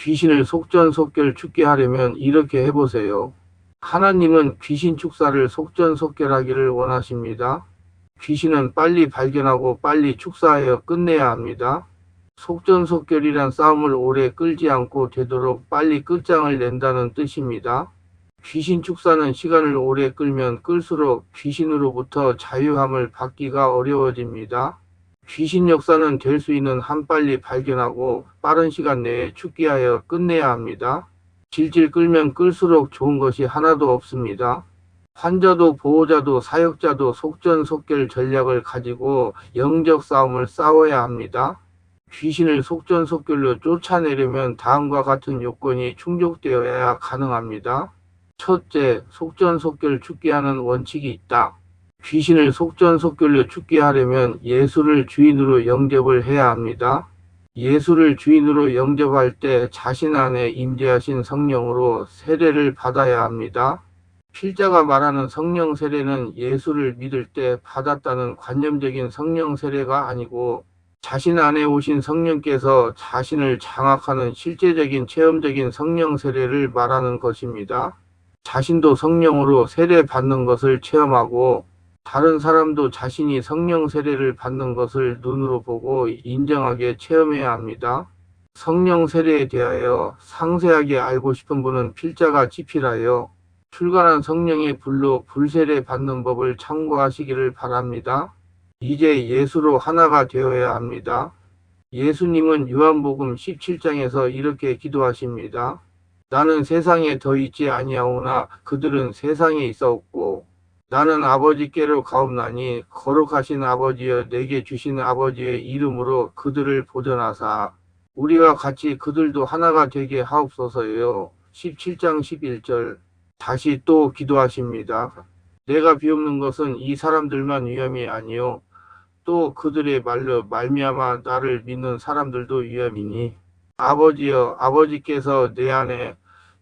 귀신을 속전속결 죽게 하려면 이렇게 해보세요. 하나님은 귀신 축사를 속전속결하기를 원하십니다. 귀신은 빨리 발견하고 빨리 축사하여 끝내야 합니다. 속전속결이란 싸움을 오래 끌지 않고 되도록 빨리 끝장을 낸다는 뜻입니다. 귀신 축사는 시간을 오래 끌면 끌수록 귀신으로부터 자유함을 받기가 어려워집니다. 귀신 역사는 될 수 있는 한 빨리 발견하고 빠른 시간 내에 축기하여 끝내야 합니다. 질질 끌면 끌수록 좋은 것이 하나도 없습니다. 환자도 보호자도 사역자도 속전속결 전략을 가지고 영적 싸움을 싸워야 합니다. 귀신을 속전속결로 쫓아내려면 다음과 같은 요건이 충족되어야 가능합니다. 첫째, 속전속결 죽게 하는 원칙이 있다. 귀신을 속전속결로 죽게 하려면 예수를 주인으로 영접을 해야 합니다. 예수를 주인으로 영접할 때 자신 안에 임재하신 성령으로 세례를 받아야 합니다. 필자가 말하는 성령 세례는 예수를 믿을 때 받았다는 관념적인 성령 세례가 아니고 자신 안에 오신 성령께서 자신을 장악하는 실제적인 체험적인 성령 세례를 말하는 것입니다. 자신도 성령으로 세례 받는 것을 체험하고 다른 사람도 자신이 성령 세례를 받는 것을 눈으로 보고 인정하게 체험해야 합니다. 성령 세례에 대하여 상세하게 알고 싶은 분은 필자가 집필하여 출간한 성령의 불로 불세례 받는 법을 참고하시기를 바랍니다. 이제 예수로 하나가 되어야 합니다. 예수님은 요한복음 17장에서 이렇게 기도하십니다. 나는 세상에 더 있지 아니하오나 그들은 세상에 있사옵고 나는 아버지께로 가옵나니 거룩하신 아버지여 내게 주신 아버지의 이름으로 그들을 보존하사 우리와 같이 그들도 하나가 되게 하옵소서요. 17장 11절. 다시 또 기도하십니다. 내가 비옵는 것은 이 사람들만 위함이 아니요 또 그들의 말로 말미암아 나를 믿는 사람들도 위함이니 아버지여 아버지께서 내 안에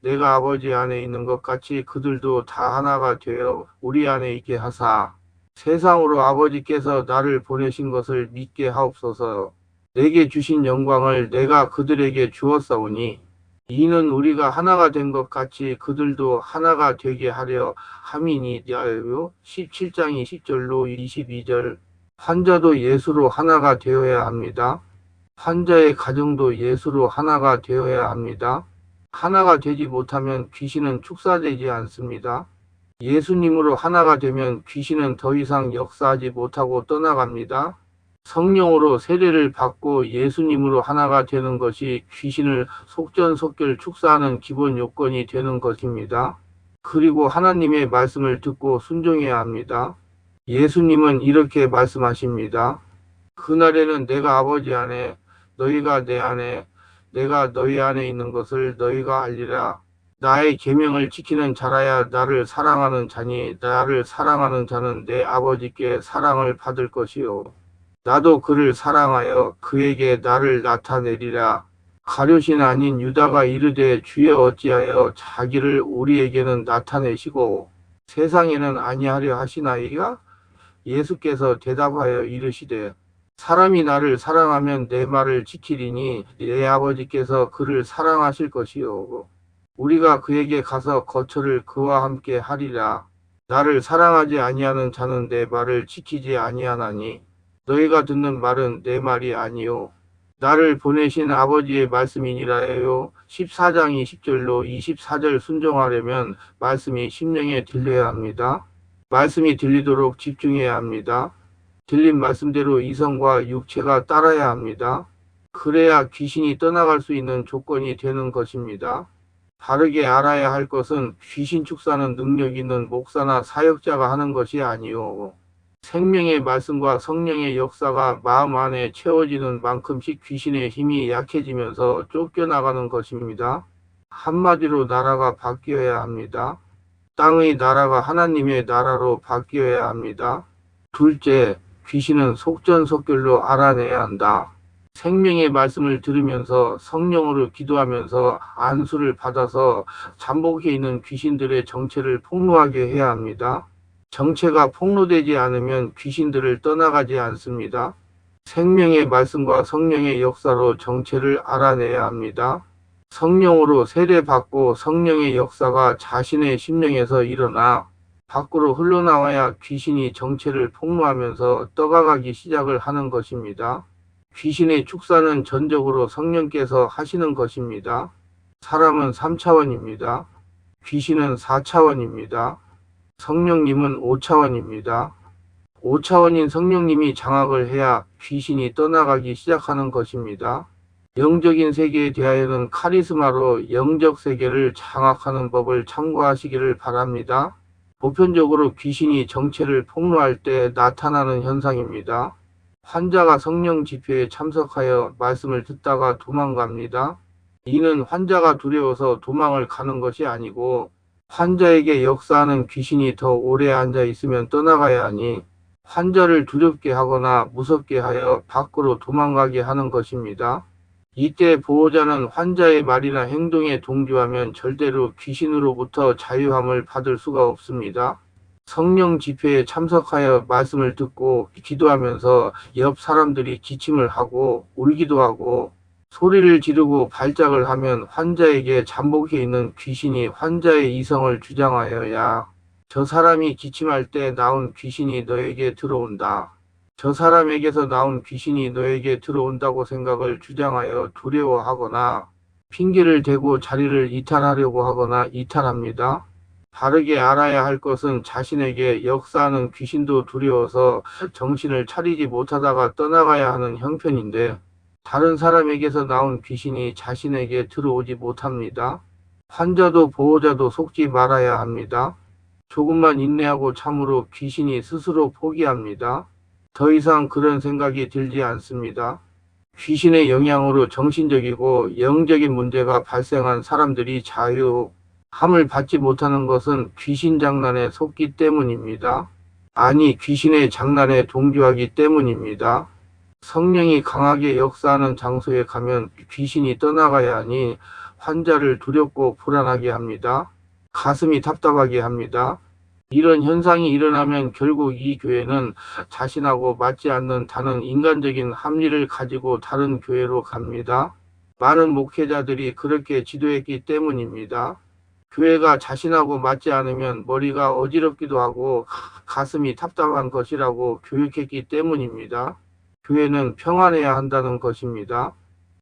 내가 아버지 안에 있는 것 같이 그들도 다 하나가 되어 우리 안에 있게 하사 세상으로 아버지께서 나를 보내신 것을 믿게 하옵소서. 내게 주신 영광을 내가 그들에게 주었사오니 이는 우리가 하나가 된 것 같이 그들도 하나가 되게 하려 함이니라요. 17장 20절로 22절. 환자도 예수로 하나가 되어야 합니다. 환자의 가정도 예수로 하나가 되어야 합니다. 하나가 되지 못하면 귀신은 축사되지 않습니다. 예수님으로 하나가 되면 귀신은 더 이상 역사하지 못하고 떠나갑니다. 성령으로 세례를 받고 예수님으로 하나가 되는 것이 귀신을 속전속결 축사하는 기본 요건이 되는 것입니다. 그리고 하나님의 말씀을 듣고 순종해야 합니다. 예수님은 이렇게 말씀하십니다. 그날에는 내가 아버지 안에 너희가 내 안에 내가 너희 안에 있는 것을 너희가 알리라. 나의 계명을 지키는 자라야 나를 사랑하는 자니 나를 사랑하는 자는 내 아버지께 사랑을 받을 것이요. 나도 그를 사랑하여 그에게 나를 나타내리라. 가룟이 아닌 유다가 이르되 주여 어찌하여 자기를 우리에게는 나타내시고 세상에는 아니하려 하시나이까? 예수께서 대답하여 이르시되 사람이 나를 사랑하면 내 말을 지키리니 내 아버지께서 그를 사랑하실 것이요. 우리가 그에게 가서 거처를 그와 함께 하리라. 나를 사랑하지 아니하는 자는 내 말을 지키지 아니하나니 너희가 듣는 말은 내 말이 아니요 나를 보내신 아버지의 말씀이니라요. 14장 20절로 24절 순종하려면 말씀이 심령에 들려야 합니다. 말씀이 들리도록 집중해야 합니다. 들린 말씀대로 이성과 육체가 따라야 합니다. 그래야 귀신이 떠나갈 수 있는 조건이 되는 것입니다. 바르게 알아야 할 것은 귀신 축사는 능력 있는 목사나 사역자가 하는 것이 아니요 생명의 말씀과 성령의 역사가 마음 안에 채워지는 만큼씩 귀신의 힘이 약해지면서 쫓겨나가는 것입니다. 한마디로 나라가 바뀌어야 합니다. 땅의 나라가 하나님의 나라로 바뀌어야 합니다. 둘째, 귀신은 속전속결로 알아내야 한다. 생명의 말씀을 들으면서 성령으로 기도하면서 안수를 받아서 잠복해 있는 귀신들의 정체를 폭로하게 해야 합니다. 정체가 폭로되지 않으면 귀신들을 떠나가지 않습니다. 생명의 말씀과 성령의 역사로 정체를 알아내야 합니다. 성령으로 세례받고 성령의 역사가 자신의 심령에서 일어나 밖으로 흘러나와야 귀신이 정체를 폭로하면서 떠가기 시작을 하는 것입니다. 귀신의 축사는 전적으로 성령께서 하시는 것입니다. 사람은 3차원입니다. 귀신은 4차원입니다. 성령님은 5차원입니다. 5차원인 성령님이 장악을 해야 귀신이 떠나가기 시작하는 것입니다. 영적인 세계에 대하여는 카리스마로 영적 세계를 장악하는 법을 참고하시기를 바랍니다. 보편적으로 귀신이 정체를 폭로할 때 나타나는 현상입니다. 환자가 성령 집회에 참석하여 말씀을 듣다가 도망갑니다. 이는 환자가 두려워서 도망을 가는 것이 아니고 환자에게 역사하는 귀신이 더 오래 앉아 있으면 떠나가야 하니 환자를 두렵게 하거나 무섭게 하여 밖으로 도망가게 하는 것입니다. 이때 보호자는 환자의 말이나 행동에 동조하면 절대로 귀신으로부터 자유함을 받을 수가 없습니다. 성령 집회에 참석하여 말씀을 듣고 기도하면서 옆 사람들이 기침을 하고 울기도 하고 소리를 지르고 발작을 하면 환자에게 잠복해 있는 귀신이 환자의 이성을 주장하여야 저 사람이 기침할 때 나온 귀신이 너에게 들어온다. 저 사람에게서 나온 귀신이 너에게 들어온다고 생각을 주장하여 두려워하거나 핑계를 대고 자리를 이탈하려고 하거나 이탈합니다. 바르게 알아야 할 것은 자신에게 역사하는 귀신도 두려워서 정신을 차리지 못하다가 떠나가야 하는 형편인데 다른 사람에게서 나온 귀신이 자신에게 들어오지 못합니다. 환자도 보호자도 속지 말아야 합니다. 조금만 인내하고 참으로 귀신이 스스로 포기합니다. 더 이상 그런 생각이 들지 않습니다. 귀신의 영향으로 정신적이고 영적인 문제가 발생한 사람들이 자유함을 받지 못하는 것은 귀신 장난에 속기 때문입니다. 아니, 귀신의 장난에 동조하기 때문입니다. 성령이 강하게 역사하는 장소에 가면 귀신이 떠나가야 하니 환자를 두렵고 불안하게 합니다. 가슴이 답답하게 합니다. 이런 현상이 일어나면 결국 이 교회는 자신하고 맞지 않는 다른 인간적인 합리를 가지고 다른 교회로 갑니다. 많은 목회자들이 그렇게 지도했기 때문입니다. 교회가 자신하고 맞지 않으면 머리가 어지럽기도 하고 가슴이 답답한 것이라고 교육했기 때문입니다. 교회는 평안해야 한다는 것입니다.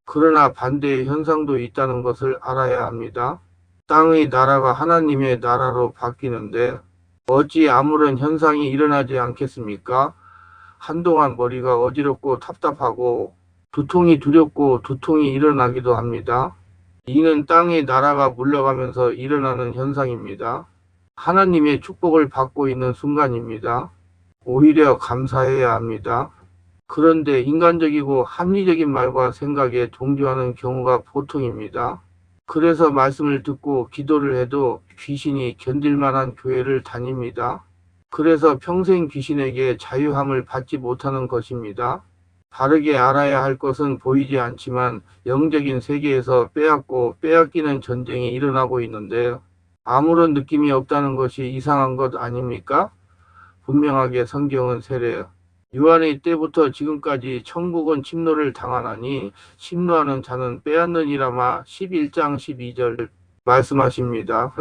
그러나 반대의 현상도 있다는 것을 알아야 합니다. 땅의 나라가 하나님의 나라로 바뀌는데 어찌 아무런 현상이 일어나지 않겠습니까? 한동안 머리가 어지럽고 답답하고 두통이 두렵고 두통이 일어나기도 합니다. 이는 땅의 나라가 물러가면서 일어나는 현상입니다. 하나님의 축복을 받고 있는 순간입니다. 오히려 감사해야 합니다. 그런데 인간적이고 합리적인 말과 생각에 동조하는 경우가 보통입니다. 그래서 말씀을 듣고 기도를 해도 귀신이 견딜 만한 교회를 다닙니다. 그래서 평생 귀신에게 자유함을 받지 못하는 것입니다. 바르게 알아야 할 것은 보이지 않지만 영적인 세계에서 빼앗고 빼앗기는 전쟁이 일어나고 있는데 아무런 느낌이 없다는 것이 이상한 것 아닙니까? 분명하게 성경은 세례 요한의 때부터 지금까지 천국은 침노를 당하나니 침노하는 자는 빼앗느니라마 11장 12절 말씀하십니다.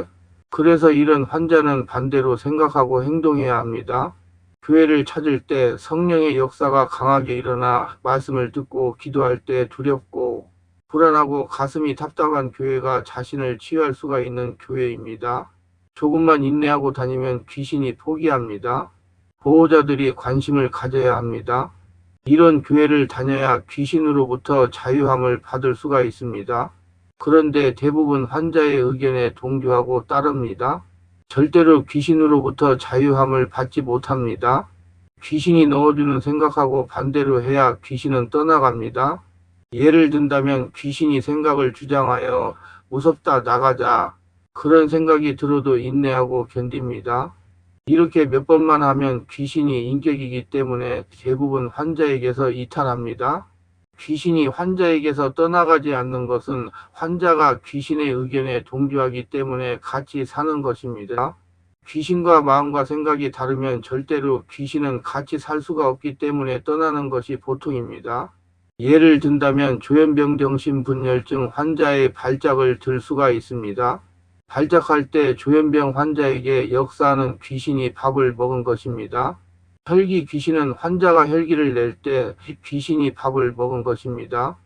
그래서 이런 환자는 반대로 생각하고 행동해야 합니다. 교회를 찾을 때 성령의 역사가 강하게 일어나 말씀을 듣고 기도할 때 두렵고 불안하고 가슴이 답답한 교회가 자신을 치유할 수가 있는 교회입니다. 조금만 인내하고 다니면 귀신이 포기합니다. 보호자들이 관심을 가져야 합니다. 이런 교회를 다녀야 귀신으로부터 자유함을 받을 수가 있습니다. 그런데 대부분 환자의 의견에 동조하고 따릅니다. 절대로 귀신으로부터 자유함을 받지 못합니다. 귀신이 넣어주는 생각하고 반대로 해야 귀신은 떠나갑니다. 예를 든다면 귀신이 생각을 주장하여 무섭다 나가자 그런 생각이 들어도 인내하고 견딥니다. 이렇게 몇 번만 하면 귀신이 인격이기 때문에 대부분 환자에게서 이탈합니다. 귀신이 환자에게서 떠나가지 않는 것은 환자가 귀신의 의견에 동조하기 때문에 같이 사는 것입니다. 귀신과 마음과 생각이 다르면 절대로 귀신은 같이 살 수가 없기 때문에 떠나는 것이 보통입니다. 예를 든다면 조현병 정신분열증 환자의 발작을 들 수가 있습니다. 발작할 때 조현병 환자에게 역사하는 귀신이 밥을 먹은 것입니다. 혈기 귀신은 환자가 혈기를 낼 때 귀신이 밥을 먹은 것입니다.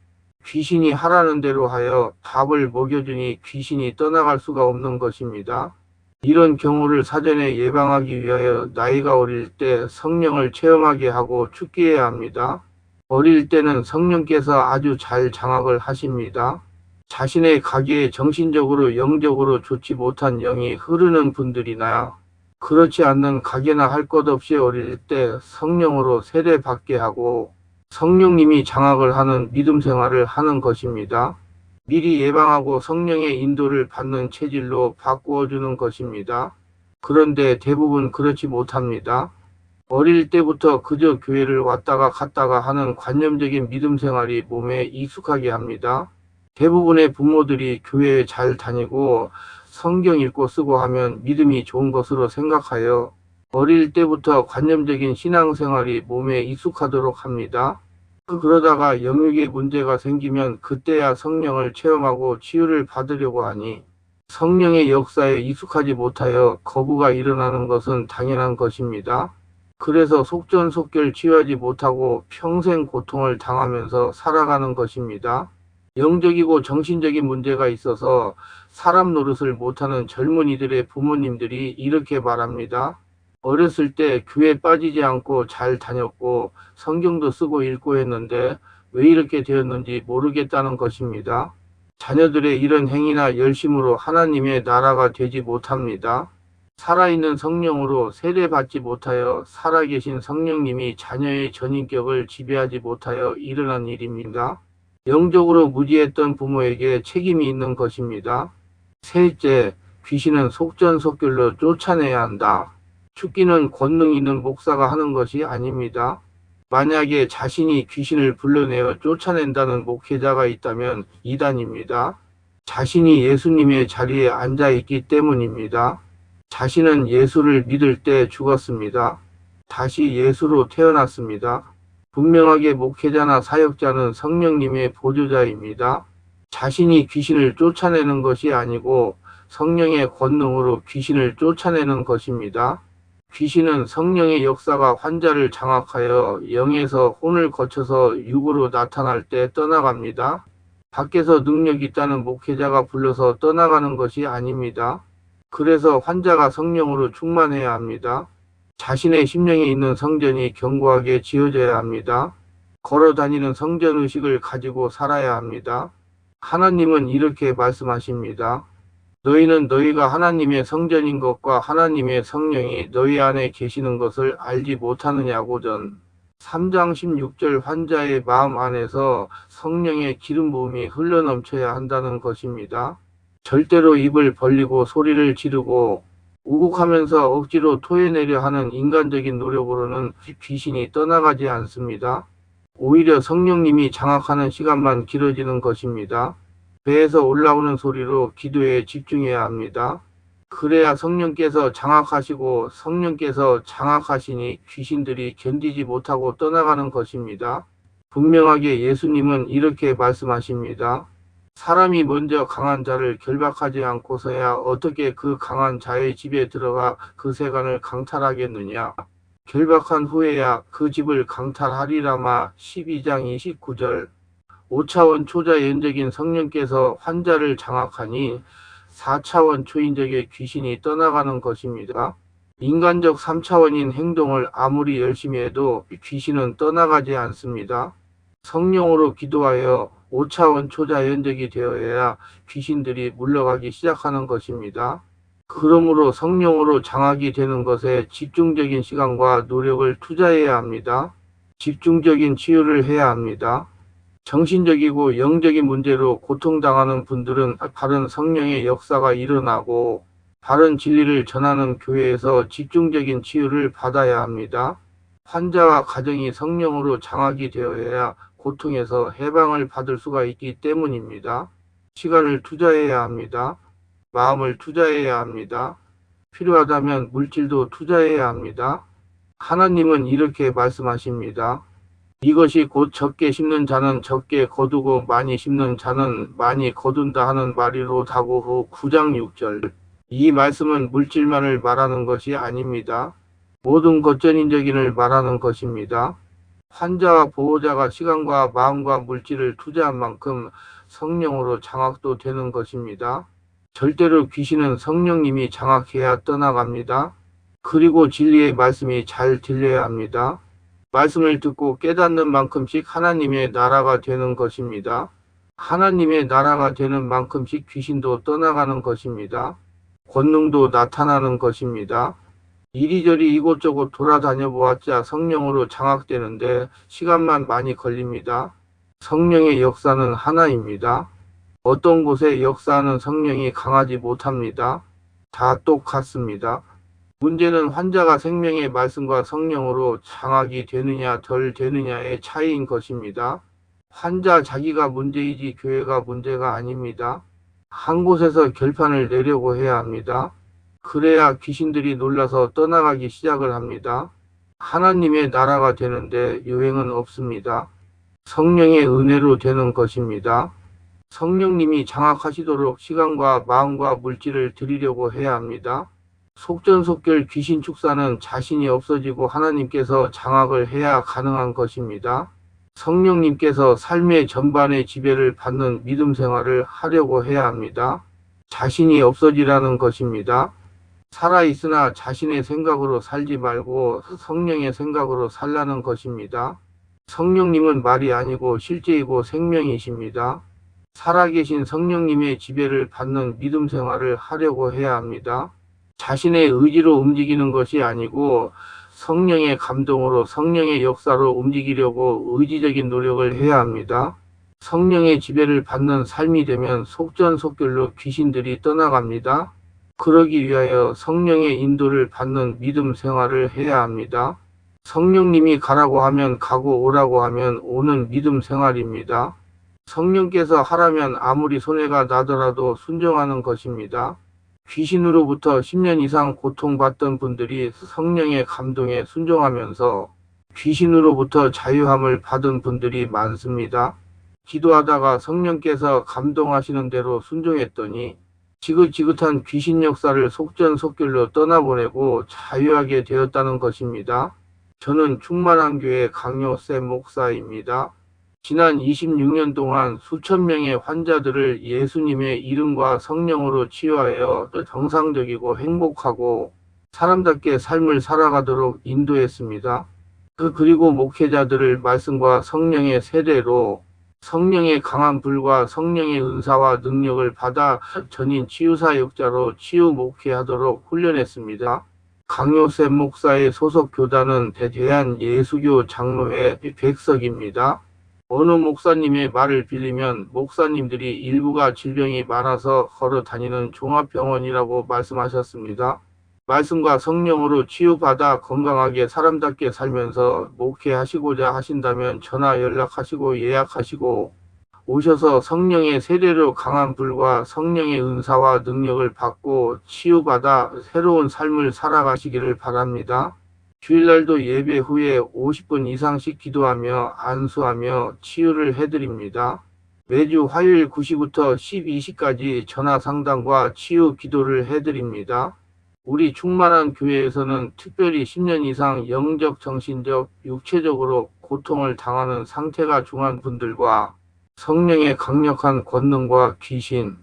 귀신이 하라는 대로 하여 밥을 먹여주니 귀신이 떠나갈 수가 없는 것입니다. 이런 경우를 사전에 예방하기 위하여 나이가 어릴 때 성령을 체험하게 하고 축기해야 합니다. 어릴 때는 성령께서 아주 잘 장악을 하십니다. 자신의 가게에 정신적으로 영적으로 좋지 못한 영이 흐르는 분들이나 그렇지 않는 가게나 할 것 없이 어릴 때 성령으로 세례받게 하고 성령님이 장악을 하는 믿음 생활을 하는 것입니다. 미리 예방하고 성령의 인도를 받는 체질로 바꾸어 주는 것입니다. 그런데 대부분 그렇지 못합니다. 어릴 때부터 그저 교회를 왔다가 갔다가 하는 관념적인 믿음 생활이 몸에 익숙하게 합니다. 대부분의 부모들이 교회에 잘 다니고 성경 읽고 쓰고 하면 믿음이 좋은 것으로 생각하여 어릴 때부터 관념적인 신앙생활이 몸에 익숙하도록 합니다. 그러다가 영육에 문제가 생기면 그때야 성령을 체험하고 치유를 받으려고 하니 성령의 역사에 익숙하지 못하여 거부가 일어나는 것은 당연한 것입니다. 그래서 속전속결 치유하지 못하고 평생 고통을 당하면서 살아가는 것입니다. 영적이고 정신적인 문제가 있어서 사람 노릇을 못하는 젊은이들의 부모님들이 이렇게 말합니다. 어렸을 때 교회 빠지지 않고 잘 다녔고 성경도 쓰고 읽고 했는데 왜 이렇게 되었는지 모르겠다는 것입니다. 자녀들의 이런 행위나 열심으로 하나님의 나라가 되지 못합니다. 살아있는 성령으로 세례받지 못하여 살아계신 성령님이 자녀의 전인격을 지배하지 못하여 일어난 일입니다. 영적으로 무지했던 부모에게 책임이 있는 것입니다. 셋째, 귀신은 속전속결로 쫓아내야 한다. 축기는 권능 있는 목사가 하는 것이 아닙니다. 만약에 자신이 귀신을 불러내어 쫓아낸다는 목회자가 있다면 이단입니다. 자신이 예수님의 자리에 앉아 있기 때문입니다. 자신은 예수를 믿을 때 죽었습니다. 다시 예수로 태어났습니다. 분명하게 목회자나 사역자는 성령님의 보조자입니다. 자신이 귀신을 쫓아내는 것이 아니고 성령의 권능으로 귀신을 쫓아내는 것입니다. 귀신은 성령의 역사가 환자를 장악하여 영에서 혼을 거쳐서 육으로 나타날 때 떠나갑니다. 밖에서 능력이 있다는 목회자가 불러서 떠나가는 것이 아닙니다. 그래서 환자가 성령으로 충만해야 합니다. 자신의 심령에 있는 성전이 견고하게 지어져야 합니다. 걸어다니는 성전의식을 가지고 살아야 합니다. 하나님은 이렇게 말씀하십니다. 너희는 너희가 하나님의 성전인 것과 하나님의 성령이 너희 안에 계시는 것을 알지 못하느냐고전. 3장 16절 환자의 마음 안에서 성령의 기름 부음이 흘러넘쳐야 한다는 것입니다. 절대로 입을 벌리고 소리를 지르고 우국하면서 억지로 토해내려 하는 인간적인 노력으로는 귀신이 떠나가지 않습니다. 오히려 성령님이 장악하는 시간만 길어지는 것입니다. 배에서 올라오는 소리로 기도에 집중해야 합니다. 그래야 성령께서 장악하시고 성령께서 장악하시니 귀신들이 견디지 못하고 떠나가는 것입니다. 분명하게 예수님은 이렇게 말씀하십니다. 사람이 먼저 강한 자를 결박하지 않고서야 어떻게 그 강한 자의 집에 들어가 그 세간을 강탈하겠느냐. 결박한 후에야 그 집을 강탈하리라마 12장 29절. 5차원 초자연적인 성령께서 환자를 장악하니 4차원 초인적의 귀신이 떠나가는 것입니다. 인간적 3차원인 행동을 아무리 열심히 해도 귀신은 떠나가지 않습니다. 성령으로 기도하여 5차원 초자연적이 되어야 귀신들이 물러가기 시작하는 것입니다. 그러므로 성령으로 장악이 되는 것에 집중적인 시간과 노력을 투자해야 합니다. 집중적인 치유를 해야 합니다. 정신적이고 영적인 문제로 고통당하는 분들은 바른 성령의 역사가 일어나고 바른 진리를 전하는 교회에서 집중적인 치유를 받아야 합니다. 환자와 가정이 성령으로 장악이 되어야 고통에서 해방을 받을 수가 있기 때문입니다. 시간을 투자해야 합니다. 마음을 투자해야 합니다. 필요하다면 물질도 투자해야 합니다. 하나님은 이렇게 말씀하십니다. 이것이 곧 적게 심는 자는 적게 거두고 많이 심는 자는 많이 거둔다 하는 말이로 다고 후 9장 6절. 이 말씀은 물질만을 말하는 것이 아닙니다. 모든 것전인적인을 말하는 것입니다. 환자와 보호자가 시간과 마음과 물질을 투자한 만큼 성령으로 장악도 되는 것입니다. 절대로 귀신은 성령님이 장악해야 떠나갑니다. 그리고 진리의 말씀이 잘 들려야 합니다. 말씀을 듣고 깨닫는 만큼씩 하나님의 나라가 되는 것입니다. 하나님의 나라가 되는 만큼씩 귀신도 떠나가는 것입니다. 권능도 나타나는 것입니다. 이리저리 이곳저곳 돌아다녀 보았자 성령으로 장악되는데 시간만 많이 걸립니다. 성령의 역사는 하나입니다. 어떤 곳에 역사하는 성령이 강하지 못합니다. 다 똑같습니다. 문제는 환자가 생명의 말씀과 성령으로 장악이 되느냐 덜 되느냐의 차이인 것입니다. 환자 자기가 문제이지 교회가 문제가 아닙니다. 한 곳에서 결판을 내려고 해야 합니다. 그래야 귀신들이 놀라서 떠나가기 시작을 합니다. 하나님의 나라가 되는데 유행은 없습니다. 성령의 은혜로 되는 것입니다. 성령님이 장악하시도록 시간과 마음과 물질을 드리려고 해야 합니다. 속전속결 귀신 축사는 자신이 없어지고 하나님께서 장악을 해야 가능한 것입니다. 성령님께서 삶의 전반의 지배를 받는 믿음 생활을 하려고 해야 합니다. 자신이 없어지라는 것입니다. 살아있으나 자신의 생각으로 살지 말고 성령의 생각으로 살라는 것입니다. 성령님은 말이 아니고 실제이고 생명이십니다. 살아계신 성령님의 지배를 받는 믿음 생활을 하려고 해야 합니다. 자신의 의지로 움직이는 것이 아니고 성령의 감동으로 성령의 역사로 움직이려고 의지적인 노력을 해야 합니다. 성령의 지배를 받는 삶이 되면 속전속결로 귀신들이 떠나갑니다. 그러기 위하여 성령의 인도를 받는 믿음 생활을 해야 합니다. 성령님이 가라고 하면 가고 오라고 하면 오는 믿음 생활입니다. 성령께서 하라면 아무리 손해가 나더라도 순종하는 것입니다. 귀신으로부터 10년 이상 고통받던 분들이 성령의 감동에 순종하면서 귀신으로부터 자유함을 받은 분들이 많습니다. 기도하다가 성령께서 감동하시는 대로 순종했더니 지긋지긋한 귀신 역사를 속전속결로 떠나보내고 자유하게 되었다는 것입니다. 저는 충만한 교회 강요쌤 목사입니다. 지난 26년 동안 수천 명의 환자들을 예수님의 이름과 성령으로 치유하여 정상적이고 행복하고 사람답게 삶을 살아가도록 인도했습니다. 그리고 목회자들을 말씀과 성령의 세례로 성령의 강한 불과 성령의 은사와 능력을 받아 전인 치유사역자로 치유 목회하도록 훈련했습니다. 강요쌤 목사의 소속 교단은 대한예수교 장로회 백석입니다. 어느 목사님의 말을 빌리면 목사님들이 일부가 질병이 많아서 걸어 다니는 종합병원이라고 말씀하셨습니다. 말씀과 성령으로 치유받아 건강하게 사람답게 살면서 목회하시고자 하신다면 전화 연락하시고 예약하시고 오셔서 성령의 세례로 강한 불과 성령의 은사와 능력을 받고 치유받아 새로운 삶을 살아가시기를 바랍니다. 주일날도 예배 후에 50분 이상씩 기도하며 안수하며 치유를 해드립니다. 매주 화요일 9시부터 12시까지 전화 상담과 치유 기도를 해드립니다. 우리 충만한 교회에서는 특별히 10년 이상 영적, 정신적, 육체적으로 고통을 당하는 상태가 중한 분들과 성령의 강력한 권능과 귀신,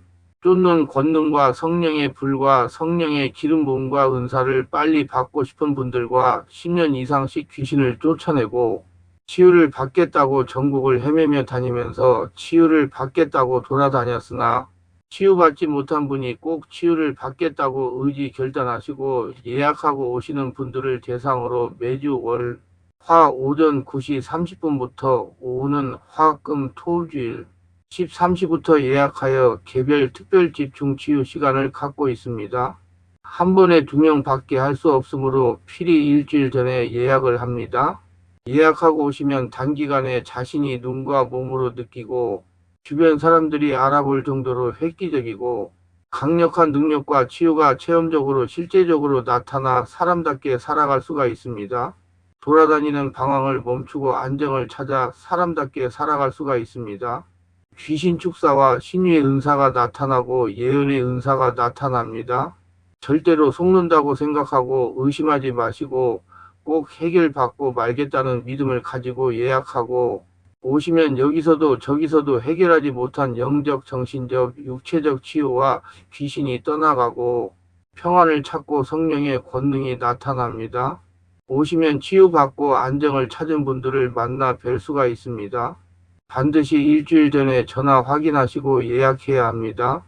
쫓는 권능과 성령의 불과 성령의 기름 부음과 은사를 빨리 받고 싶은 분들과 10년 이상씩 귀신을 쫓아내고 치유를 받겠다고 전국을 헤매며 다니면서 치유를 받겠다고 돌아다녔으나 치유받지 못한 분이 꼭 치유를 받겠다고 의지 결단하시고 예약하고 오시는 분들을 대상으로 매주 월, 화 오전 9시 30분부터 오후는 화, 금, 토, 주일 13시부터 예약하여 개별 특별 집중 치유 시간을 갖고 있습니다. 한 번에 2명 밖에 할 수 없으므로 필히 일주일 전에 예약을 합니다. 예약하고 오시면 단기간에 자신이 눈과 몸으로 느끼고 주변 사람들이 알아볼 정도로 획기적이고 강력한 능력과 치유가 체험적으로 실제적으로 나타나 사람답게 살아갈 수가 있습니다. 돌아다니는 방황을 멈추고 안정을 찾아 사람답게 살아갈 수가 있습니다. 귀신 축사와 신유의 은사가 나타나고 예언의 은사가 나타납니다. 절대로 속는다고 생각하고 의심하지 마시고 꼭 해결받고 말겠다는 믿음을 가지고 예약하고 오시면 여기서도 저기서도 해결하지 못한 영적, 정신적, 육체적 치유와 귀신이 떠나가고 평안을 찾고 성령의 권능이 나타납니다. 오시면 치유받고 안정을 찾은 분들을 만나 뵐 수가 있습니다. 반드시 일주일 전에 전화 확인하시고 예약해야 합니다.